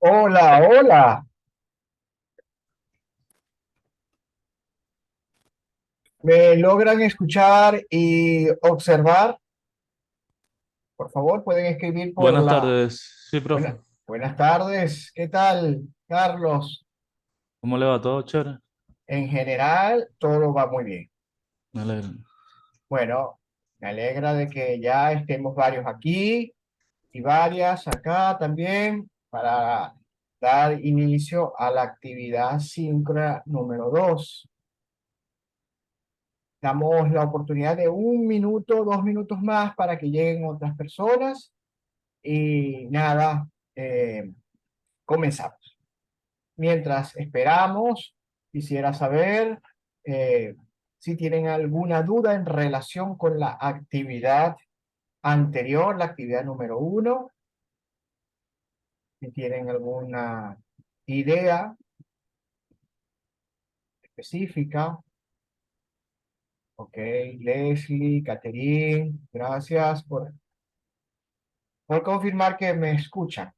Hola, hola. ¿Me logran escuchar y observar? Por favor, pueden escribir por Buenas la... tardes, sí, profe. Buenas tardes. ¿Qué tal, Carlos? ¿Cómo le va? ¿Todo chévere? En general, todo va muy bien. Me alegro. Bueno, me alegra de que ya estemos varios aquí y varias acá también para dar inicio a la actividad síncrona número 2. Damos la oportunidad de 1 minuto, 2 minutos más para que lleguen otras personas y nada, comenzamos. Mientras esperamos, quisiera saber si tienen alguna duda en relación con la actividad anterior, la actividad número 1, si tienen alguna idea específica. Ok, Leslie, Catherine, gracias por confirmar que me escuchan.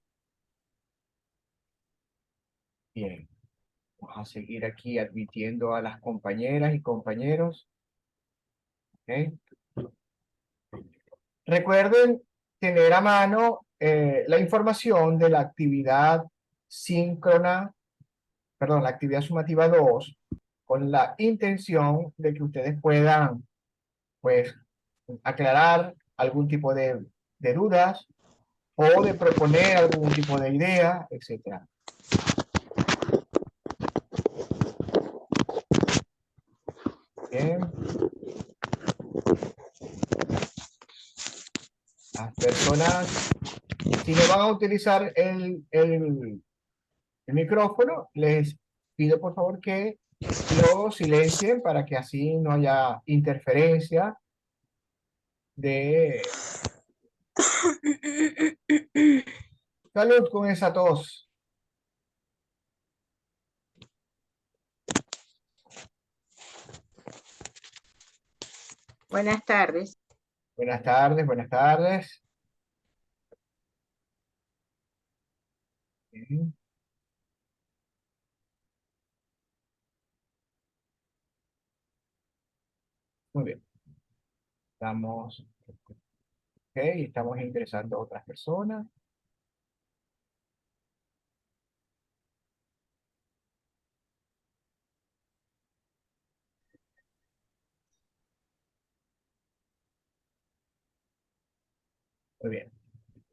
Bien. Vamos a seguir aquí admitiendo a las compañeras y compañeros. ¿Ok? Recuerden tener a mano la información de la actividad síncrona, perdón, la actividad sumativa 2, con la intención de que ustedes puedan, pues, aclarar algún tipo de dudas o de proponer algún tipo de idea, etcétera. Bien. Las personas, si no van a utilizar el micrófono, les pido por favor que lo silencien para que así no haya interferencia de salud con esa tos. Buenas tardes. Buenas tardes, buenas tardes. Bien, muy bien. Estamos, ok, estamos interesando a otras personas. Muy bien.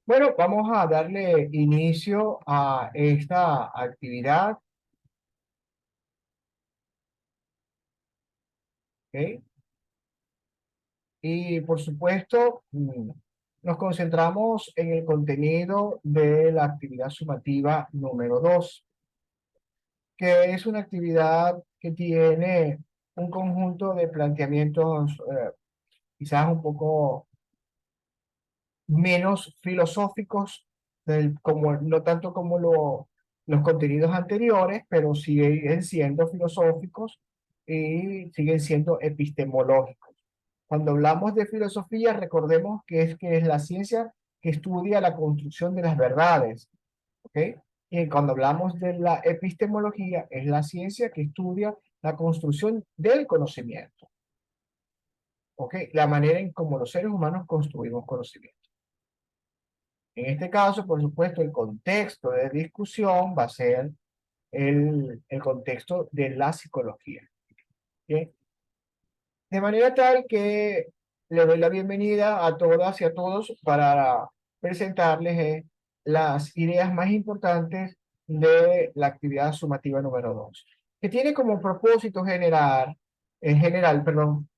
Bueno, vamos a darle inicio a esta actividad. ¿Ok? Y por supuesto, nos concentramos en el contenido de la actividad sumativa número 2, que es una actividad que tiene un conjunto de planteamientos quizás un poco menos filosóficos, como, no tanto como los contenidos anteriores, pero siguen siendo filosóficos y siguen siendo epistemológicos. Cuando hablamos de filosofía, recordemos que es la ciencia que estudia la construcción de las verdades, ¿ok? Y cuando hablamos de la epistemología, es la ciencia que estudia la construcción del conocimiento, ¿ok? La manera en cómo los seres humanos construimos conocimiento. En este caso, por supuesto, el contexto de discusión va a ser el contexto de la psicología, ¿ok? De manera tal que le doy la bienvenida a todas y a todos para presentarles las ideas más importantes de la actividad sumativa número 2, que tiene como propósito general, perdón,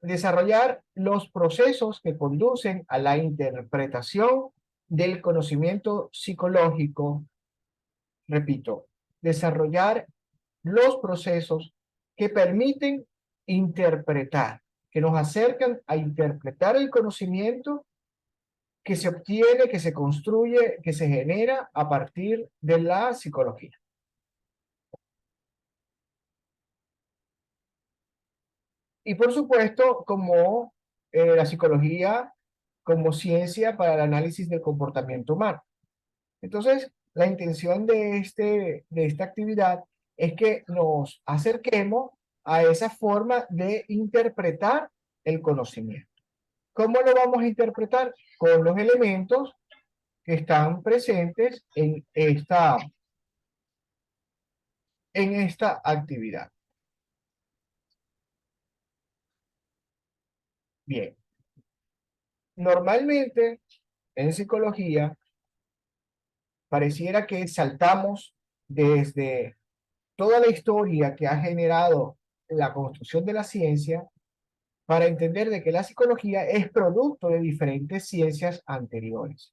desarrollar los procesos que conducen a la interpretación del conocimiento psicológico. Repito, desarrollar los procesos que permiten interpretar, que nos acercan a interpretar el conocimiento que se obtiene, que se construye, que se genera a partir de la psicología. Y por supuesto, como la psicología como ciencia para el análisis del comportamiento humano. Entonces, la intención de esta actividad es que nos acerquemos a esa forma de interpretar el conocimiento. ¿Cómo lo vamos a interpretar? Con los elementos que están presentes en esta actividad. Bien, normalmente en psicología pareciera que saltamos desde toda la historia que ha generado la construcción de la ciencia para entender de que la psicología es producto de diferentes ciencias anteriores.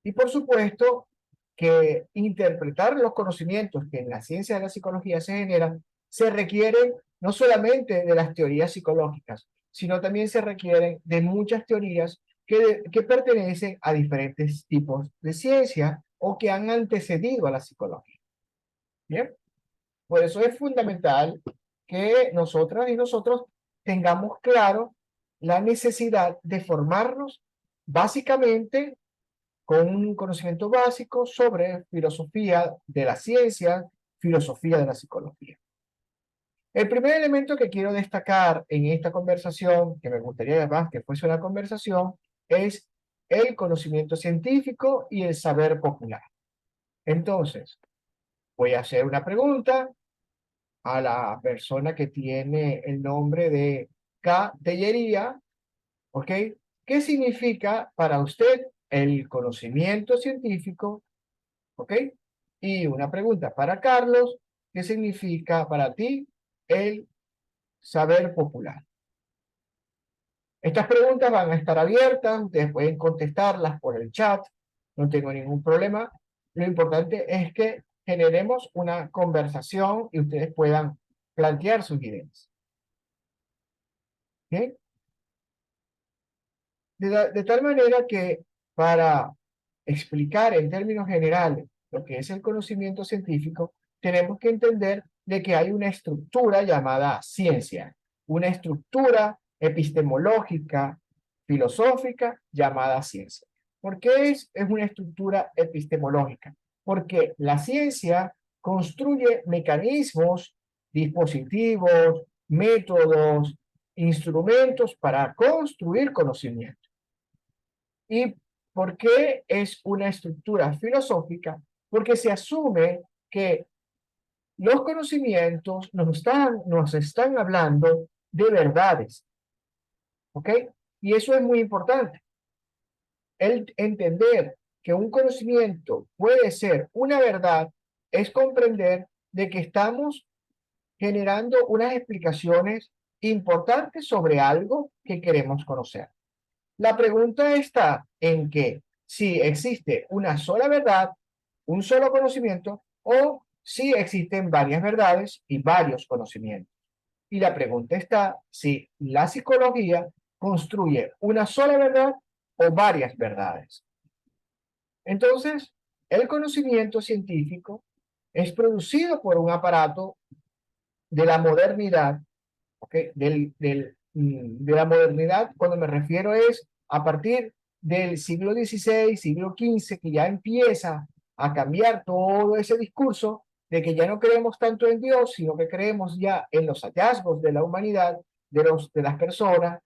Y por supuesto que interpretar los conocimientos que en la ciencia de la psicología se generan, se requieren no solamente de las teorías psicológicas, sino también se requieren de muchas teorías que pertenecen a diferentes tipos de ciencia o que han antecedido a la psicología. Bien, por eso es fundamental que nosotras y nosotros tengamos claro la necesidad de formarnos básicamente con un conocimiento básico sobre filosofía de la ciencia, filosofía de la psicología. El primer elemento que quiero destacar en esta conversación, que me gustaría además que fuese una conversación, es el conocimiento científico y el saber popular. Entonces, voy a hacer una pregunta a la persona que tiene el nombre de K. Tellería, ¿ok? ¿Qué significa para usted el conocimiento científico? ¿Ok? Y una pregunta para Carlos, ¿qué significa para ti el saber popular? Estas preguntas van a estar abiertas, ustedes pueden contestarlas por el chat, no tengo ningún problema. Lo importante es que generemos una conversación y ustedes puedan plantear sus ideas. ¿Ok? De tal manera que para explicar en términos generales lo que es el conocimiento científico, tenemos que entender de que hay una estructura llamada ciencia, una estructura epistemológica, filosófica llamada ciencia. ¿Por qué es una estructura epistemológica? Porque la ciencia construye mecanismos, dispositivos, métodos, instrumentos para construir conocimiento. ¿Y por qué es una estructura filosófica? Porque se asume que los conocimientos nos están hablando de verdades. ¿Ok? Y eso es muy importante. El entender que un conocimiento puede ser una verdad es comprender de que estamos generando unas explicaciones importantes sobre algo que queremos conocer. La pregunta está en que si existe una sola verdad, un solo conocimiento, o si existen varias verdades y varios conocimientos. Y la pregunta está si la psicología construye una sola verdad o varias verdades. Entonces, el conocimiento científico es producido por un aparato de la modernidad, ¿okay? De la modernidad, cuando me refiero es a partir del siglo XVI, siglo XV, que ya empieza a cambiar todo ese discurso de que ya no creemos tanto en Dios, sino que creemos ya en los hallazgos de la humanidad, de las personas,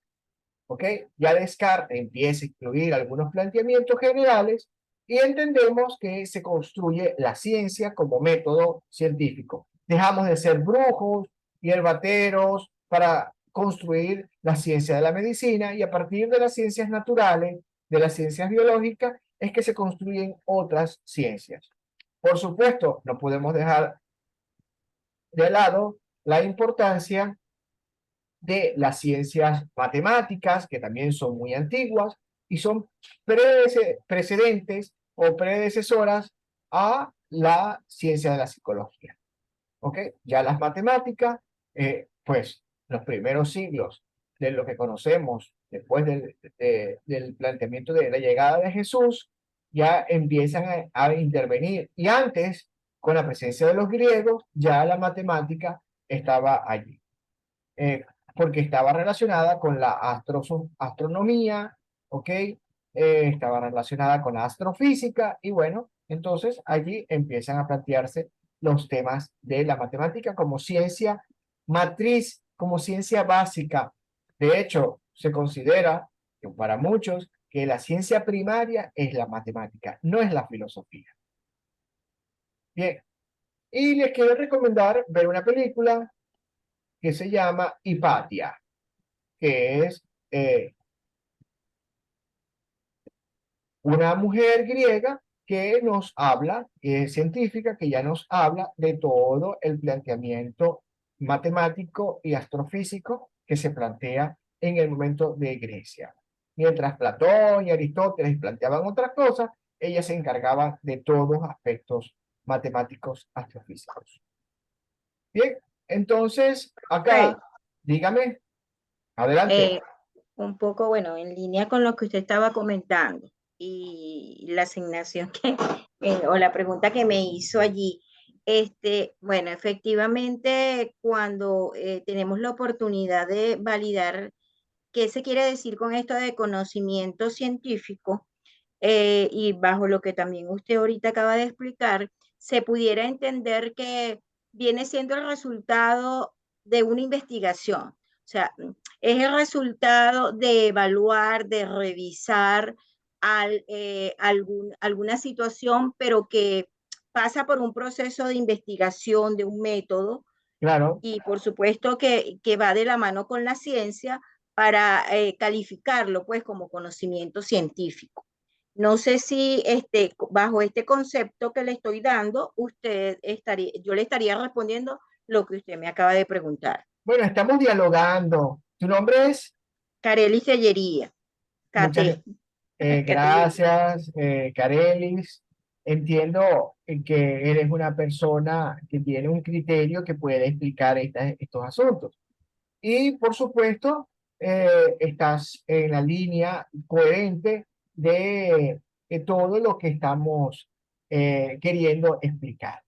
¿ok? Ya Descartes empieza a incluir algunos planteamientos generales y entendemos que se construye la ciencia como método científico. Dejamos de ser brujos, hierbateros, para construir la ciencia de la medicina y a partir de las ciencias naturales, de las ciencias biológicas, es que se construyen otras ciencias. Por supuesto, no podemos dejar de lado la importancia de las ciencias matemáticas, que también son muy antiguas y son precedentes o predecesoras a la ciencia de la psicología. ¿Ok? Ya las matemáticas, pues los primeros siglos de lo que conocemos después del planteamiento de la llegada de Jesús, ya empiezan a intervenir. Y antes, con la presencia de los griegos, ya la matemática estaba allí, porque estaba relacionada con la astronomía, ¿ok? Estaba relacionada con la astrofísica y bueno, entonces allí empiezan a plantearse los temas de la matemática como ciencia matriz, como ciencia básica. De hecho, se considera que para muchos que la ciencia primaria es la matemática, no es la filosofía. Bien, y les quiero recomendar ver una película que se llama Hipatia, que es una mujer griega que nos habla, científica, que ya nos habla de todo el planteamiento matemático y astrofísico que se plantea en el momento de Grecia. Mientras Platón y Aristóteles planteaban otras cosas, ella se encargaba de todos los aspectos matemáticos astrofísicos. Bien, entonces acá, Ok, dígame, adelante. eh, un poco, bueno, en línea con lo que usted estaba comentando y la asignación que, o la pregunta que me hizo allí. Bueno, efectivamente, cuando tenemos la oportunidad de validar qué se quiere decir con esto de conocimiento científico, y bajo lo que también usted ahorita acaba de explicar, se pudiera entender que viene siendo el resultado de una investigación. O sea, es el resultado de evaluar, de revisar alguna situación, pero que pasa por un proceso de investigación, de un método, Claro. y por supuesto que va de la mano con la ciencia para calificarlo pues como conocimiento científico. No sé si bajo este concepto que le estoy dando, yo le estaría respondiendo lo que usted me acaba de preguntar. Bueno, estamos dialogando. ¿Tu nombre es? Carely Sellería, Muchas KT, Carely. gracias, Carelis. Entiendo que eres una persona que tiene un criterio que puede explicar estos asuntos. Y por supuesto, estás en la línea coherente de todo lo que estamos queriendo explicar.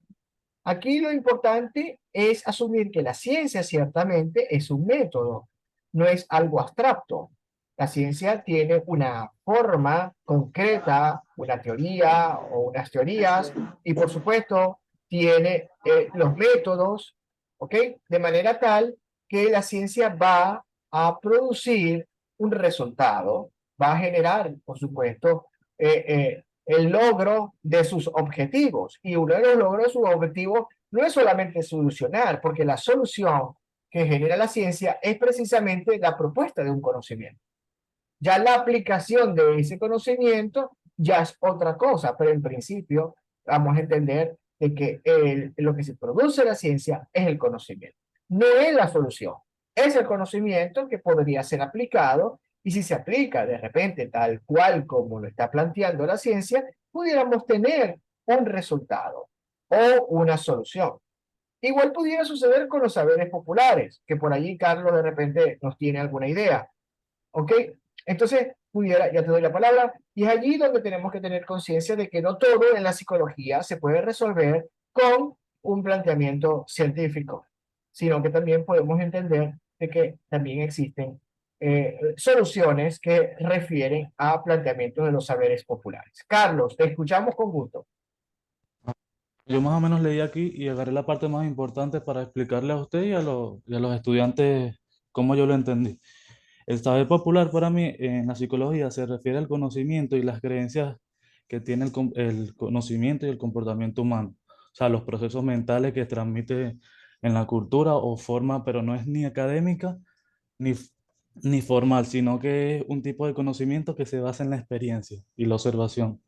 Aquí lo importante es asumir que la ciencia ciertamente es un método, no es algo abstracto. La ciencia tiene una forma concreta, una teoría o unas teorías, y por supuesto tiene los métodos, ¿ok? De manera tal que la ciencia va a producir un resultado, va a generar, por supuesto, el logro de sus objetivos. Y uno de los logros de sus objetivos no es solamente solucionar, porque la solución que genera la ciencia es precisamente la propuesta de un conocimiento. Ya la aplicación de ese conocimiento ya es otra cosa, pero en principio vamos a entender de que lo que se produce en la ciencia es el conocimiento. No es la solución, es el conocimiento que podría ser aplicado y si se aplica de repente tal cual como lo está planteando la ciencia, pudiéramos tener un resultado o una solución. Igual pudiera suceder con los saberes populares, que por allí Carlos de repente nos tiene alguna idea. ¿Ok? Entonces, pudiera, ya te doy la palabra, y es allí donde tenemos que tener conciencia de que no todo en la psicología se puede resolver con un planteamiento científico, sino que también podemos entender de que también existen soluciones que refieren a planteamientos de los saberes populares. Carlos, te escuchamos con gusto. Yo más o menos leí aquí y agarré la parte más importante para explicarle a usted y a los estudiantes cómo yo lo entendí. El saber popular para mí en la psicología se refiere al conocimiento y las creencias que tiene el conocimiento y el comportamiento humano. O sea, los procesos mentales que transmite en la cultura o forma, pero no es ni académica ni, ni formal, sino que es un tipo de conocimiento que se basa en la experiencia y la observación.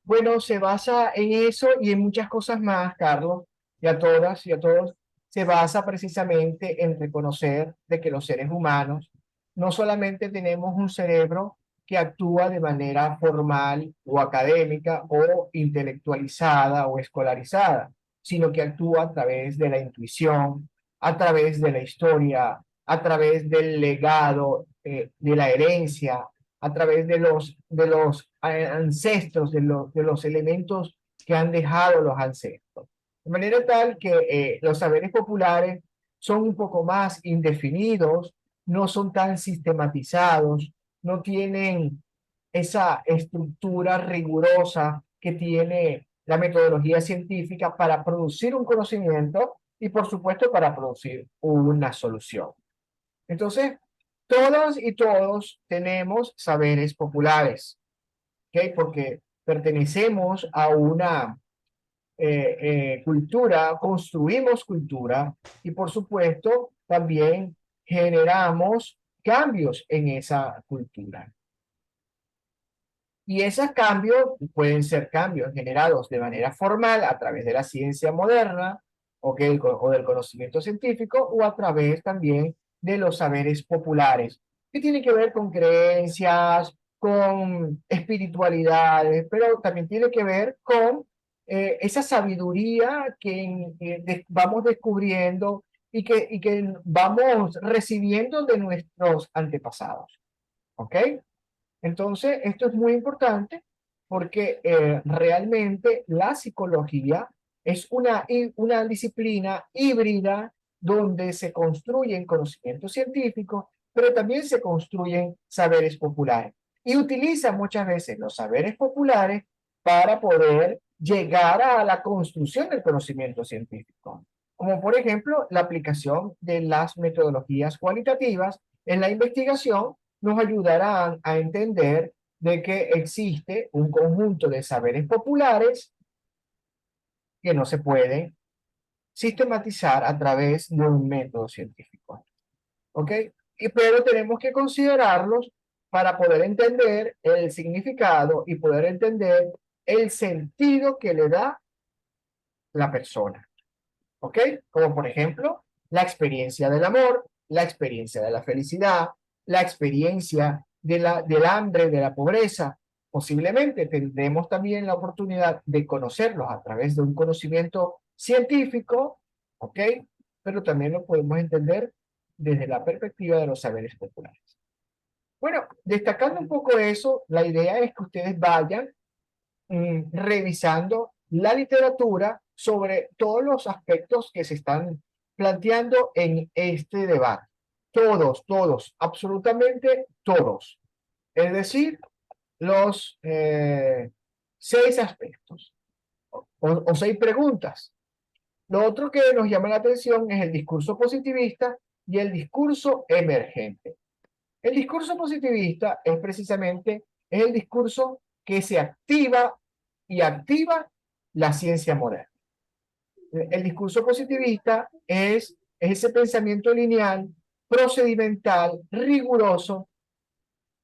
Bueno, se basa en eso y en muchas cosas más, Carlos, y a todas y a todos. se basa precisamente en reconocer de que los seres humanos no solamente tenemos un cerebro que actúa de manera formal o académica o intelectualizada o escolarizada, sino que actúa a través de la intuición, a través de la historia, a través del legado, de la herencia, a través de los ancestros, de los elementos que han dejado los ancestros. De manera tal que los saberes populares son un poco más indefinidos, no son tan sistematizados, no tienen esa estructura rigurosa que tiene la metodología científica para producir un conocimiento y, por supuesto, para producir una solución. Entonces, todas y todos tenemos saberes populares, ¿ok? Porque pertenecemos a una cultura, construimos cultura y, por supuesto, también generamos cambios en esa cultura. Y esos cambios pueden ser cambios generados de manera formal a través de la ciencia moderna o del conocimiento científico o a través también de los saberes populares, que tienen que ver con creencias, con espiritualidades, pero también tiene que ver con esa sabiduría que vamos descubriendo y que vamos recibiendo de nuestros antepasados. ¿Ok? Entonces, esto es muy importante porque realmente la psicología es una disciplina híbrida donde se construyen conocimientos científicos, pero también se construyen saberes populares. Y utiliza muchas veces los saberes populares para poder llegar a la construcción del conocimiento científico. Como por ejemplo, la aplicación de las metodologías cualitativas en la investigación nos ayudarán a entender de que existe un conjunto de saberes populares que no se pueden sistematizar a través de un método científico. ¿Ok? Pero tenemos que considerarlos para poder entender el significado y poder entender el sentido que le da la persona. ¿Ok? Como por ejemplo, la experiencia del amor, la experiencia de la felicidad, la experiencia del hambre, de la pobreza. Posiblemente tendremos también la oportunidad de conocerlos a través de un conocimiento científico, ¿ok? Pero también lo podemos entender desde la perspectiva de los saberes populares. Bueno, destacando un poco eso, la idea es que ustedes vayan revisando la literatura sobre todos los aspectos que se están planteando en este debate. Todos, absolutamente todos. Es decir, los 6 aspectos o 6 preguntas. Lo otro que nos llama la atención es el discurso positivista y el discurso emergente. El discurso positivista es precisamente el discurso que se activa y activa la ciencia moderna. El discurso positivista es ese pensamiento lineal, procedimental, riguroso,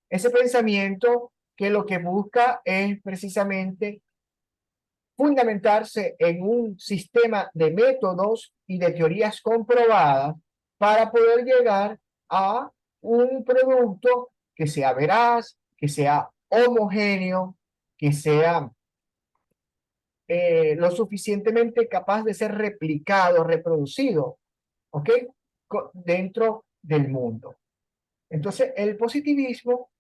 ese pensamiento que lo que busca es precisamente fundamentarse en un sistema de métodos y de teorías comprobadas para poder llegar a un producto que sea veraz, que sea homogéneo, que sea lo suficientemente capaz de ser replicado, reproducido, ¿ok? Dentro del mundo. Entonces, el positivismo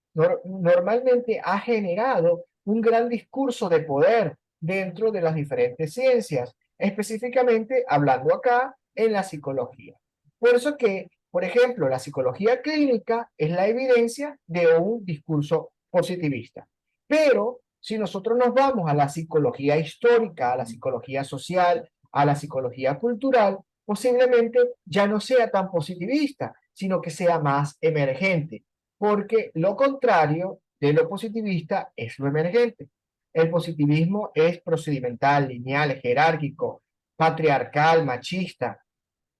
normalmente ha generado un gran discurso de poder dentro de las diferentes ciencias, específicamente hablando acá en la psicología. Por eso que, por ejemplo, la psicología clínica es la evidencia de un discurso positivista. Pero si nosotros nos vamos a la psicología histórica, a la psicología social, a la psicología cultural, posiblemente ya no sea tan positivista, sino que sea más emergente, porque lo contrario de lo positivista es lo emergente. El positivismo es procedimental, lineal, jerárquico, patriarcal, machista,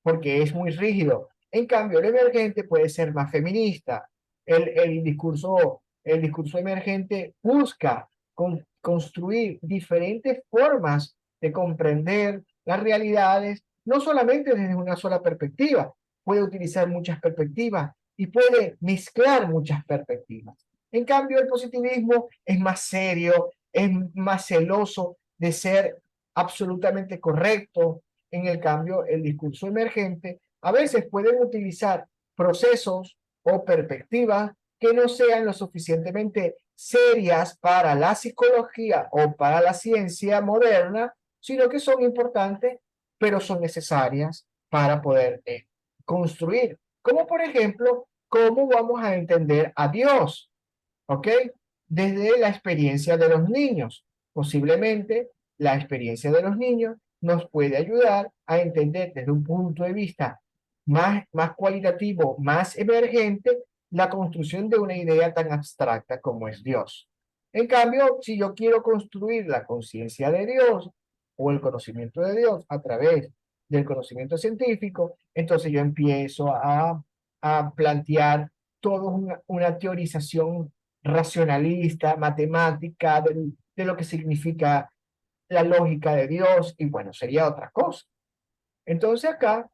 porque es muy rígido. En cambio, el emergente puede ser más feminista. El discurso emergente busca construir diferentes formas de comprender las realidades no solamente desde una sola perspectiva, puede utilizar muchas perspectivas y puede mezclar muchas perspectivas. En cambio, el positivismo es más serio, es más celoso de ser absolutamente correcto. En el cambio, el discurso emergente a veces pueden utilizar procesos o perspectivas que no sean lo suficientemente serias para la psicología o para la ciencia moderna, sino que son importantes, pero son necesarias para poder construir. Como por ejemplo, ¿cómo vamos a entender a Dios? ¿Ok? Desde la experiencia de los niños. Posiblemente la experiencia de los niños nos puede ayudar a entender desde un punto de vista más cualitativo, más emergente, la construcción de una idea tan abstracta como es Dios. En cambio, si yo quiero construir la conciencia de Dios o el conocimiento de Dios a través del conocimiento científico, entonces yo empiezo a plantear toda una teorización racionalista, matemática, de lo que significa la lógica de Dios, y bueno, sería otra cosa. Entonces acá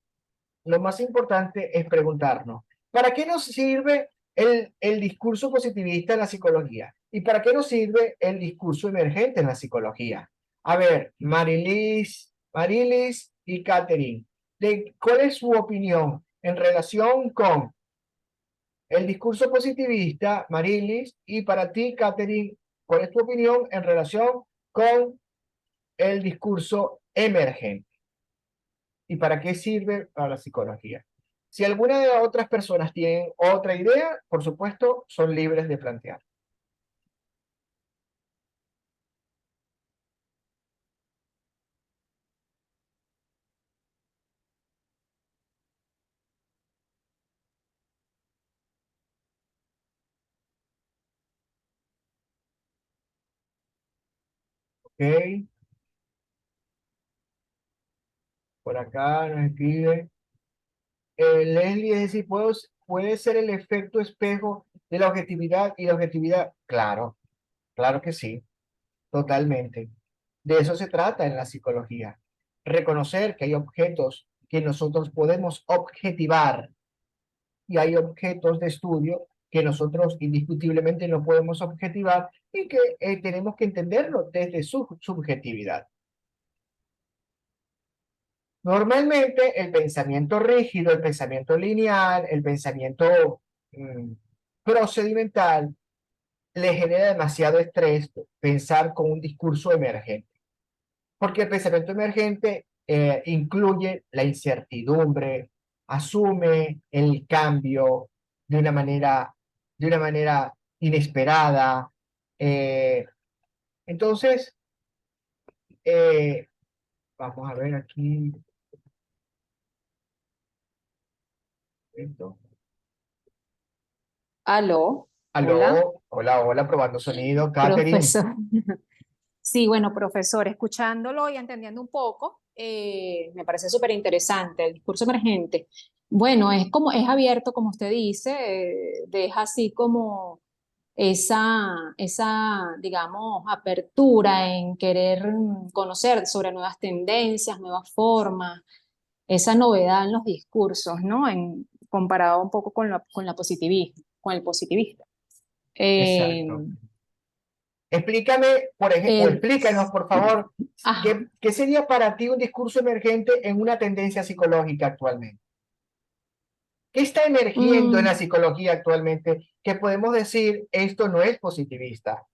lo más importante es preguntarnos, ¿para qué nos sirve el discurso positivista en la psicología? ¿Y para qué nos sirve el discurso emergente en la psicología? A ver, Marilis y Catherine, ¿cuál es su opinión en relación con el discurso positivista, Marilis, y para ti, Catherine, ¿cuál es tu opinión en relación con el discurso emergente? ¿Y para qué sirve para la psicología? Si alguna de las otras personas tienen otra idea, por supuesto, son libres de plantear. ¿Ok? Por acá nos escribe. Leslie, es decir, puede ser el efecto espejo de la objetividad y la objetividad. Claro, claro que sí. Totalmente. De eso se trata en la psicología. Reconocer que hay objetos que nosotros podemos objetivar y hay objetos de estudio que nosotros indiscutiblemente no podemos objetivar y que tenemos que entenderlo desde su subjetividad. Normalmente el pensamiento rígido, el pensamiento lineal, el pensamiento procedimental le genera demasiado estrés pensar con un discurso emergente. Porque el pensamiento emergente incluye la incertidumbre, asume el cambio de una manera inesperada. eh, entonces, eh, vamos a ver aquí. Esto. Aló, hola, Aló, hola, hola, probando sonido, Catherine. profesor. Sí, bueno, profesor, escuchándolo y entendiendo un poco, me parece súper interesante el discurso emergente. Bueno, es como, es abierto, como usted dice, deja así como digamos, apertura en querer conocer sobre nuevas tendencias, nuevas formas, esa novedad en los discursos, ¿no? Comparado un poco con la positivismo, con el positivista. Eh, Exacto. Explícame, por ejemplo, o el, explícanos, por favor, ajá, ¿qué sería para ti un discurso emergente en una tendencia psicológica actualmente? ¿Qué está emergiendo en la mm, psicología actualmente que podemos decir esto no es positivista?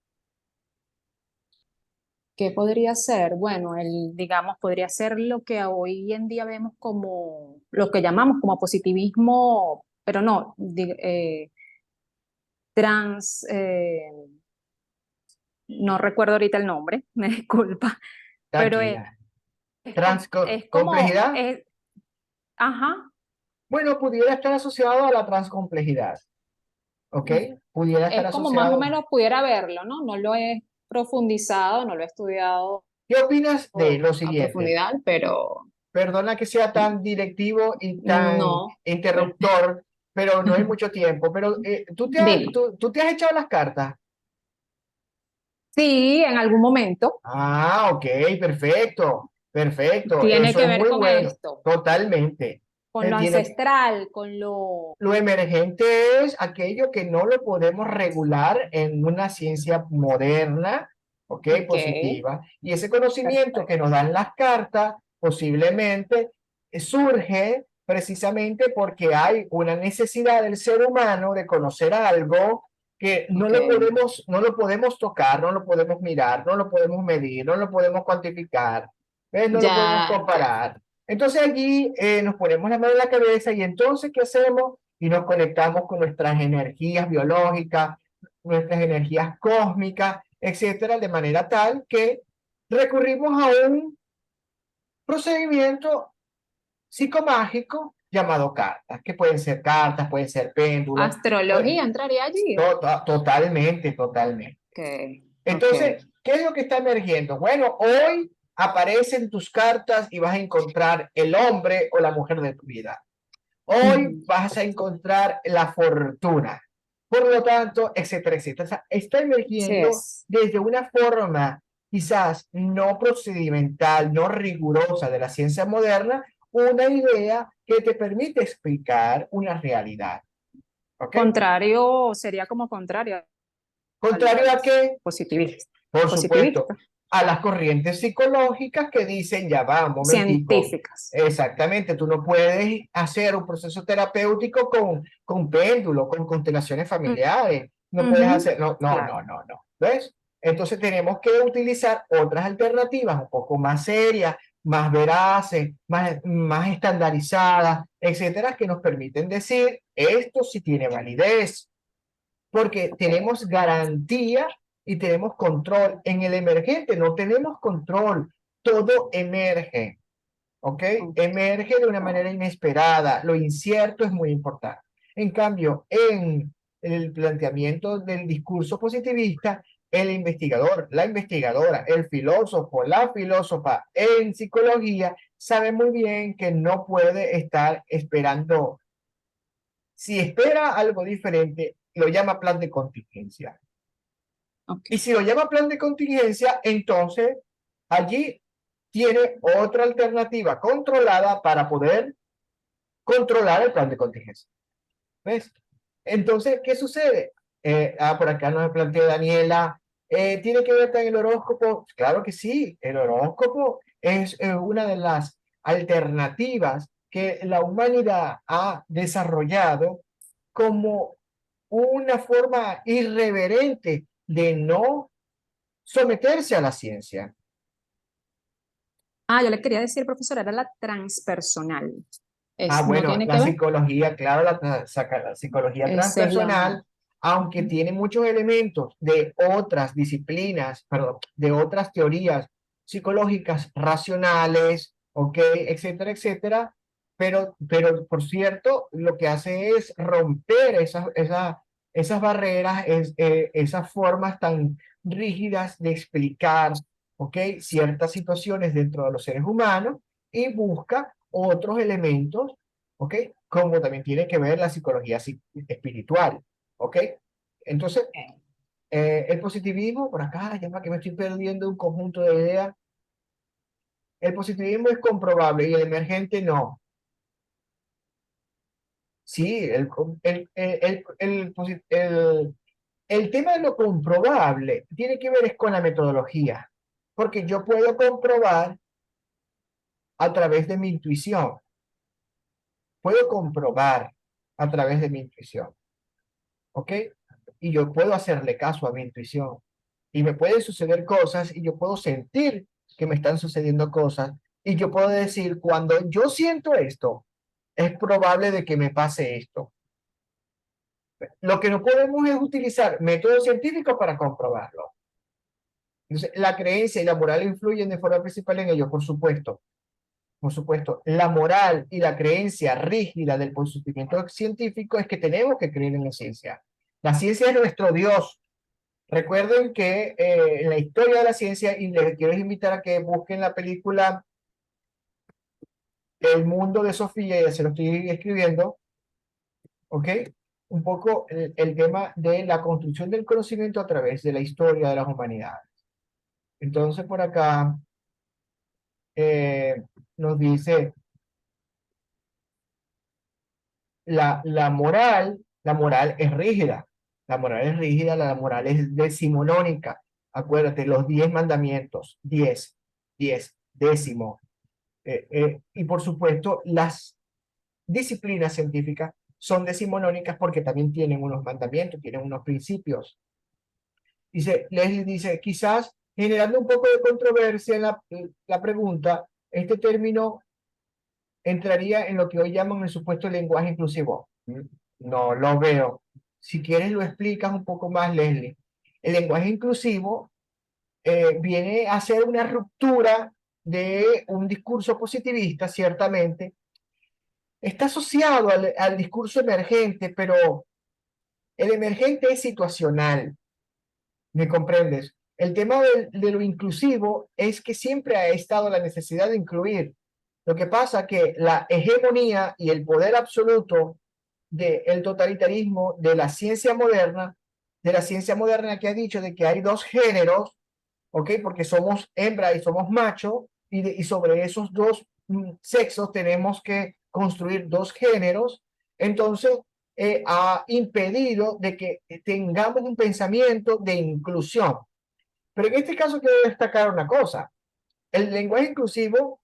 ¿qué podría ser? Bueno, digamos, podría ser lo que hoy en día vemos como, lo que llamamos como positivismo, pero no, trans, no recuerdo ahorita el nombre, me disculpa, pero Tranquila. es como, ¿Complejidad? ajá, Bueno, pudiera estar asociado a la transcomplejidad, ¿ok? Pudiera estar es como más o asociado. menos pudiera verlo, ¿no? No lo he profundizado, no lo he estudiado ¿Qué opinas de lo a siguiente? profundidad, pero Perdona que sea tan directivo y tan no. interruptor, pero no hay mucho tiempo. Pero Dime. tú te has echado las cartas. Sí, en algún momento. Ah, ok, perfecto. Perfecto, Tiene eso que es ver muy con bueno, esto, totalmente. con lo Tiene, ancestral, con lo... lo emergente es aquello que no lo podemos regular en una ciencia moderna, ¿ok? Ok, Positiva. Y ese conocimiento que perfecto. nos dan las cartas posiblemente surge precisamente porque hay una necesidad del ser humano de conocer algo que Ok, no lo podemos tocar, no lo podemos mirar, no lo podemos medir, no lo podemos cuantificar, ¿ves? No lo podemos ya, ya. comparar. Entonces allí nos ponemos la mano en la cabeza y entonces, ¿qué hacemos? Y nos conectamos con nuestras energías biológicas, nuestras energías cósmicas, etcétera, de manera tal que recurrimos a un procedimiento psicomágico llamado cartas, que pueden ser cartas, pueden ser péndulos, Astrología entraría allí. totalmente, totalmente. Ok, ok. Entonces, ¿qué es lo que está emergiendo? Bueno, hoy aparecen tus cartas y vas a encontrar el hombre o la mujer de tu vida. Hoy Ujú. vas a encontrar la fortuna. Por lo tanto, etcétera, etcétera. O sea, está Sí emergiendo es. desde una forma quizás no procedimental, no rigurosa de la ciencia moderna, una idea que te permite explicar una realidad. ¿Ok? Contrario, sería como contrario Contrario al a que positivista. por supuesto, Positivista. a las corrientes psicológicas que dicen, ya va, un momentico, Científicas. exactamente, tú no puedes hacer un proceso terapéutico con péndulo, con constelaciones familiares, no puedes Ujú, hacer, no, no, claro. no, no, no, ¿ves? Entonces tenemos que utilizar otras alternativas un poco más serias, más veraces, más estandarizadas, etcétera, que nos permiten decir, esto sí tiene validez, porque Ok, tenemos garantía y tenemos control. En el emergente no tenemos control, todo emerge, ¿ok? ok. Emerge de una manera inesperada, lo incierto es muy importante. En cambio, en el planteamiento del discurso positivista, el investigador, la investigadora, el filósofo, la filósofa en psicología sabe muy bien que no puede estar esperando. Si espera algo diferente, lo llama plan de contingencia. Ok. Y si lo llama plan de contingencia, entonces allí tiene otra alternativa controlada para poder controlar el plan de contingencia. ¿Ves? Entonces, ¿qué sucede? Por acá nos plantea Daniela, ¿tiene que ver con el horóscopo? Claro que sí, el horóscopo es una de las alternativas que la humanidad ha desarrollado como una forma irreverente de no someterse a la ciencia. Yo le quería decir, profesora, era la transpersonal. No Bueno, tiene la que ver. psicología, claro, la psicología Esa es la. transpersonal, aunque tiene muchos elementos de otras disciplinas, perdón, de otras teorías psicológicas racionales, ok, etcétera, etcétera, pero por cierto, lo que hace es romper esas barreras, esas formas tan rígidas de explicar, ok, ciertas situaciones dentro de los seres humanos y busca otros elementos, ¿ok? Como también tiene que ver la psicología espiritual, ¿ok? Entonces, el positivismo, por acá, ya que me estoy perdiendo un conjunto de ideas, el positivismo es comprobable y el emergente no. Sí, el tema de lo comprobable tiene que ver es con la metodología, porque yo puedo comprobar a través de mi intuición, puedo comprobar a través de mi intuición. ¿Ok? Y yo puedo hacerle caso a mi intuición. Y me pueden suceder cosas y yo puedo sentir que me están sucediendo cosas. Y yo puedo decir, cuando yo siento esto, es probable de que me pase esto. Lo que no podemos es utilizar métodos científicos para comprobarlo. Entonces, la creencia y la moral influyen de forma principal en ello, por supuesto. Por supuesto, la moral y la creencia rígida del conocimiento científico es que tenemos que creer en la ciencia. La ciencia es nuestro Dios. Recuerden que en la historia de la ciencia, y les quiero invitar a que busquen la película El mundo de Sofía, ya se lo estoy escribiendo, ¿ok? Un poco el tema de la construcción del conocimiento a través de la historia de las humanidades. Entonces, por acá, eh, nos dice la moral es rígida. La moral es rígida, la moral es decimonónica. Acuérdate, los 10 mandamientos, 10, 10, décimo. Y por supuesto, las disciplinas científicas son decimonónicas porque también tienen unos mandamientos, tienen unos principios. Leslie dice, quizás generando un poco de controversia en la pregunta, este término entraría en lo que hoy llaman el supuesto lenguaje inclusivo. No lo veo. Si quieres lo explicas un poco más, Leslie. El lenguaje inclusivo viene a ser una ruptura de un discurso positivista, ciertamente. Está asociado al discurso emergente, pero el emergente es situacional. ¿Me comprendes? El tema de lo inclusivo es que siempre ha estado la necesidad de incluir. Lo que pasa que la hegemonía y el poder absoluto del totalitarismo de la ciencia moderna que ha dicho de que hay dos géneros, ¿ok? Porque somos hembra y somos macho, y sobre esos dos sexos tenemos que construir dos géneros. Entonces, ha impedido de que tengamos un pensamiento de inclusión. Pero en este caso quiero destacar una cosa. El lenguaje inclusivo,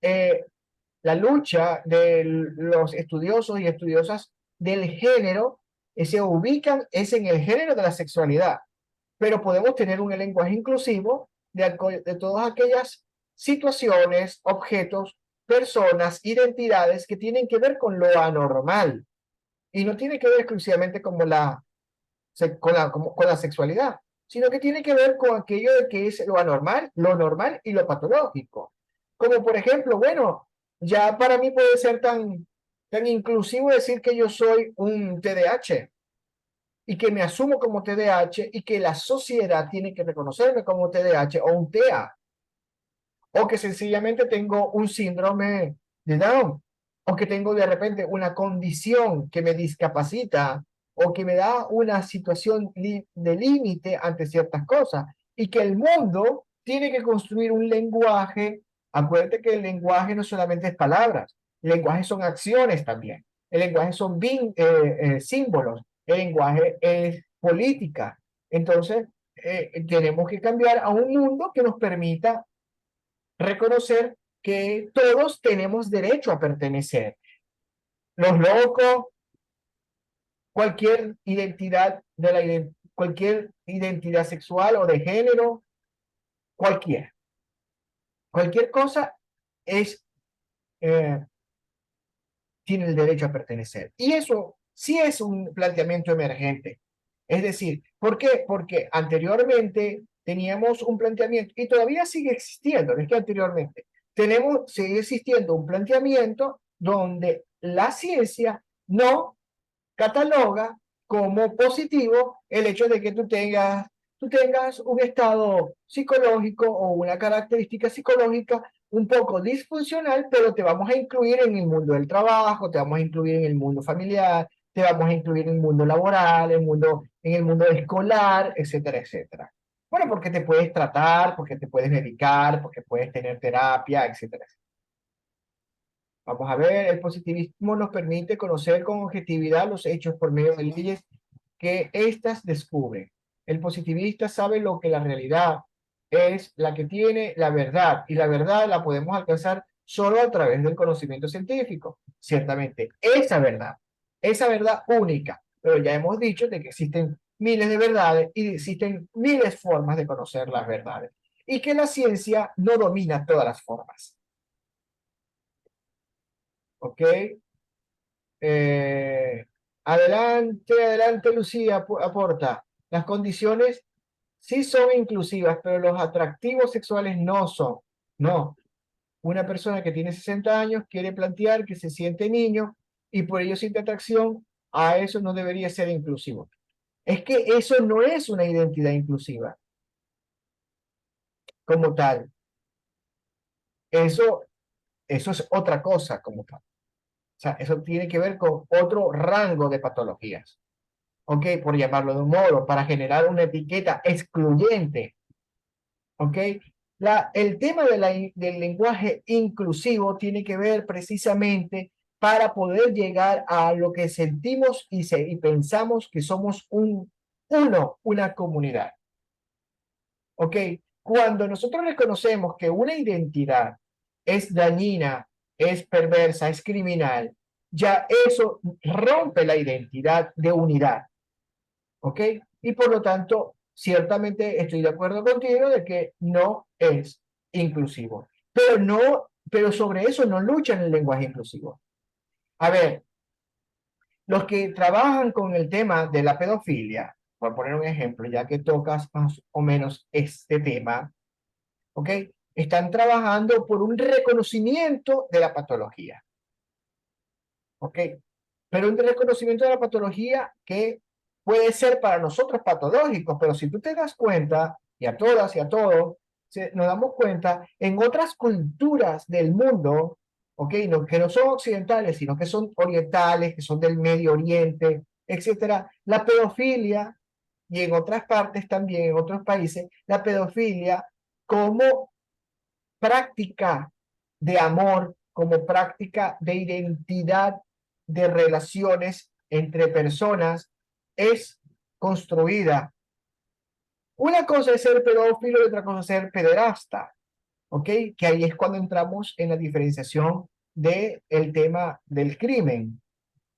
la lucha de los estudiosos y estudiosas del género, se ubican es en el género de la sexualidad, pero podemos tener un lenguaje inclusivo de todas aquellas situaciones, objetos, personas, identidades que tienen que ver con lo anormal y no tiene que ver exclusivamente con la sexualidad, sino que tiene que ver con aquello de que es lo anormal, lo normal y lo patológico. Como por ejemplo, bueno, ya para mí puede ser tan inclusivo decir que yo soy un TDAH y que me asumo como TDAH y que la sociedad tiene que reconocerme como TDAH o un TEA, o que sencillamente tengo un síndrome de Down, o que tengo de repente una condición que me discapacita o que me da una situación de límite ante ciertas cosas, y que el mundo tiene que construir un lenguaje. Acuérdate que el lenguaje no solamente es palabras, el lenguaje son acciones también, el lenguaje son símbolos, el lenguaje es política. Entonces, tenemos que cambiar a un mundo que nos permita reconocer que todos tenemos derecho a pertenecer. Los locos, cualquier identidad cualquier identidad sexual o de género, cualquier cosa es tiene el derecho a pertenecer. Y eso sí es un planteamiento emergente. Es decir, ¿por qué? Porque anteriormente teníamos un planteamiento, y todavía sigue existiendo, no es que anteriormente, sigue existiendo un planteamiento donde la ciencia no cataloga como positivo el hecho de que tú tengas un estado psicológico o una característica psicológica un poco disfuncional, pero te vamos a incluir en el mundo del trabajo, te vamos a incluir en el mundo familiar, te vamos a incluir en el mundo laboral, en el mundo escolar, etcétera, etcétera. Bueno, porque te puedes tratar, porque te puedes medicar, porque puedes tener terapia, etcétera, etcétera. Vamos a ver, el positivismo nos permite conocer con objetividad los hechos por medio de leyes que éstas descubren. El positivista sabe lo que la realidad es, la que tiene la verdad, y la verdad la podemos alcanzar solo a través del conocimiento científico. Ciertamente, esa verdad única, pero ya hemos dicho de que existen miles de verdades y existen miles de formas de conocer las verdades, y que la ciencia no domina todas las formas. ¿Ok? Adelante, Lucía, aporta. Las condiciones sí son inclusivas, pero los atractivos sexuales no son. No. Una persona que tiene 60 años quiere plantear que se siente niño y por ello siente atracción, a eso no debería ser inclusivo. Es que eso no es una identidad inclusiva como tal. Eso es otra cosa como tal. O sea, eso tiene que ver con otro rango de patologías. ¿Ok? Por llamarlo de un modo, para generar una etiqueta excluyente. ¿Ok? El tema del lenguaje inclusivo tiene que ver precisamente para poder llegar a lo que sentimos y pensamos que somos una comunidad. ¿Ok? Cuando nosotros reconocemos que una identidad es dañina, es perversa, es criminal, ya eso rompe la identidad de unidad. ¿Ok? Y por lo tanto, ciertamente estoy de acuerdo contigo de que no es inclusivo. Pero sobre eso no luchan el lenguaje inclusivo. A ver, los que trabajan con el tema de la pedofilia, por poner un ejemplo, ya que tocas más o menos este tema, ¿ok? Están trabajando por un reconocimiento de la patología, ¿ok? Pero un reconocimiento de la patología que puede ser para nosotros patológico, pero si tú te das cuenta, y a todas y a todos, nos damos cuenta, en otras culturas del mundo, ¿ok? No, que no son occidentales, sino que son orientales, que son del Medio Oriente, etcétera, la pedofilia, y en otras partes también, en otros países, la pedofilia como práctica de amor, como práctica de identidad, de relaciones entre personas, es construida. Una cosa es ser pedófilo y otra cosa es ser pederasta, ¿ok? Que ahí es cuando entramos en la diferenciación del tema del crimen.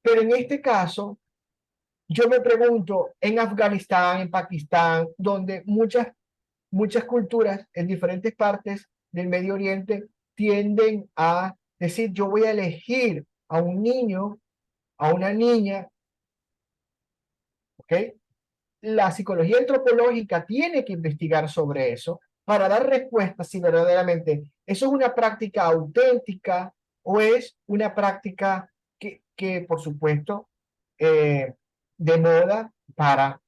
Pero en este caso, yo me pregunto, en Afganistán, en Pakistán, donde muchas culturas en diferentes partes del Medio Oriente tienden a decir, yo voy a elegir a un niño, a una niña, ¿ok? La psicología antropológica tiene que investigar sobre eso para dar respuesta si verdaderamente eso es una práctica auténtica o es una práctica por supuesto, de moda para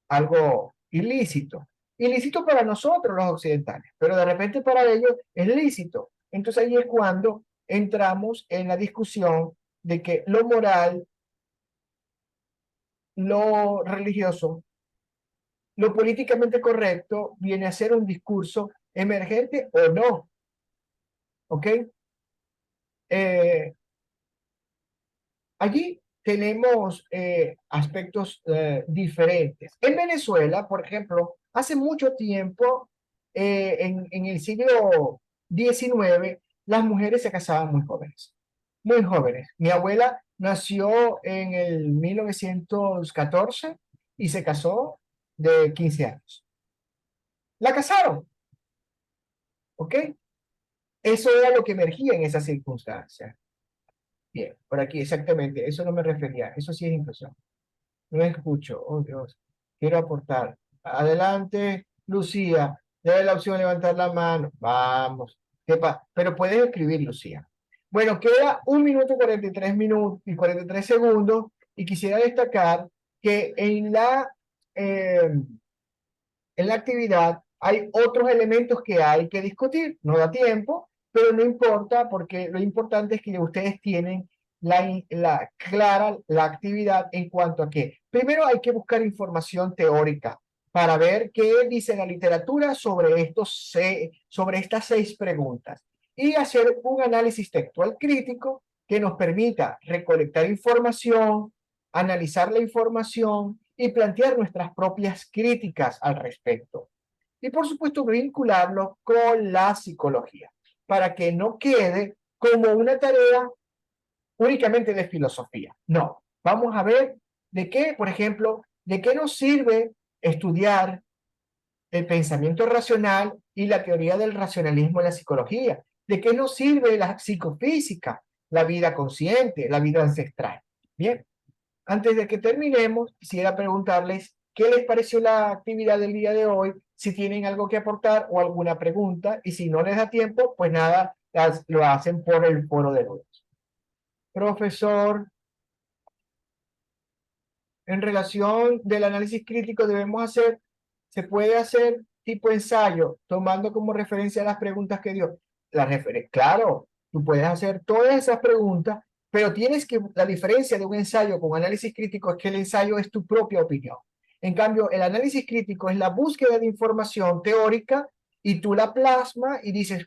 algo ilícito. Ilícito para nosotros los occidentales, pero de repente para ellos es lícito. Entonces ahí es cuando entramos en la discusión de que lo moral, lo religioso, lo políticamente correcto viene a ser un discurso emergente o no. ¿Ok? Allí tenemos aspectos diferentes. En Venezuela, por ejemplo, hace mucho tiempo, en el siglo XIX, las mujeres se casaban muy jóvenes, muy jóvenes. Mi abuela nació en el 1914 y se casó de 15 años. La casaron, ¿ok? Eso era lo que emergía en esas circunstancias. Bien, por aquí exactamente, eso no me refería, eso sí es inclusión. No escucho, oh Dios, quiero aportar. Adelante, Lucía, dale la opción de levantar la mano. Vamos. Pero puedes escribir, Lucía. Bueno, queda 1 minuto 43 y 43 segundos y quisiera destacar que en la actividad hay otros elementos que hay que discutir. No da tiempo, pero no importa porque lo importante es que ustedes tienen clara la actividad en cuanto a que primero hay que buscar información teórica para ver qué dice la literatura sobre sobre estas 6 preguntas y hacer un análisis textual crítico que nos permita recolectar información, analizar la información y plantear nuestras propias críticas al respecto. Y por supuesto vincularlo con la psicología, para que no quede como una tarea únicamente de filosofía. No, vamos a ver de qué, por ejemplo, de qué nos sirve estudiar el pensamiento racional y la teoría del racionalismo en la psicología. ¿De qué nos sirve la psicofísica, la vida consciente, la vida ancestral? Bien, antes de que terminemos, quisiera preguntarles qué les pareció la actividad del día de hoy, si tienen algo que aportar o alguna pregunta, y si no les da tiempo, pues nada, lo hacen por el foro de dudas. Profesor, en relación del análisis crítico se puede hacer tipo ensayo, tomando como referencia las preguntas que dio. Claro, tú puedes hacer todas esas preguntas, pero la diferencia de un ensayo con análisis crítico es que el ensayo es tu propia opinión. En cambio, el análisis crítico es la búsqueda de información teórica y tú la plasmas y dices,